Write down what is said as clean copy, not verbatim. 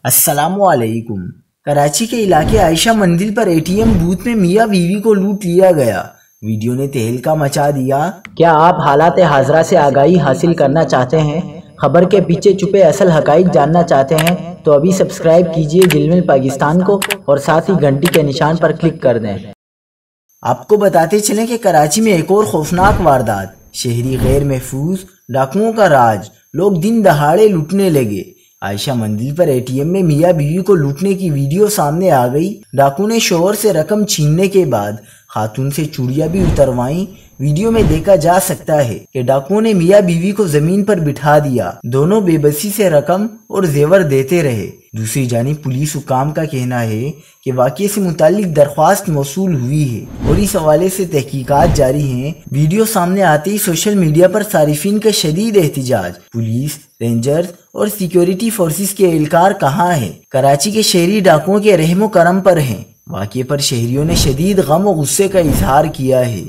अस्सलामुअलैकुम। कराची के इलाके आयशा मंदिर पर एटीएम बूथ में मियां बीवी को लूट लिया गया। वीडियो ने तहलका मचा दिया। क्या आप हालात हाजरा से आगाही हासिल करना चाहते हैं? खबर के पीछे छुपे असल हकाइक जानना चाहते हैं तो अभी सब्सक्राइब कीजिए जिलमिल पाकिस्तान को और साथ ही घंटी के निशान पर क्लिक कर दें। आपको बताते चलें कि कराची में एक और खौफनाक वारदात। शहरी गैर महफूज डाकुओं का राज, लोग दिन दहाड़े लूटने लगे। आयशा मंदिर पर एटीएम में मियां बीवी को लूटने की वीडियो सामने आ गई। डाकू ने शोहर से रकम छीनने के बाद खातून से चूड़ियां भी उतरवाई। वीडियो में देखा जा सकता है कि डाकुओं ने मियां बीवी को जमीन पर बिठा दिया। दोनों बेबसी से रकम और जेवर देते रहे। दूसरी जानिब पुलिस हुकाम का कहना है कि वाक़ये से मुतालिक दरख्वास्त मौसूल हुई है और इस हवाले से तहकीकात जारी हैं। वीडियो सामने आते ही सोशल मीडिया पर सारिफिन का शदीद एहतिजाज। पुलिस, रेंजर्स और सिक्योरिटी फोर्सेस के एहलकार कहाँ हैं? कराची के शहरी डाकुओं के रहमो करम पर हैं। वाक़ये पर शहरियों ने शदीद गम और गुस्से का इजहार किया है।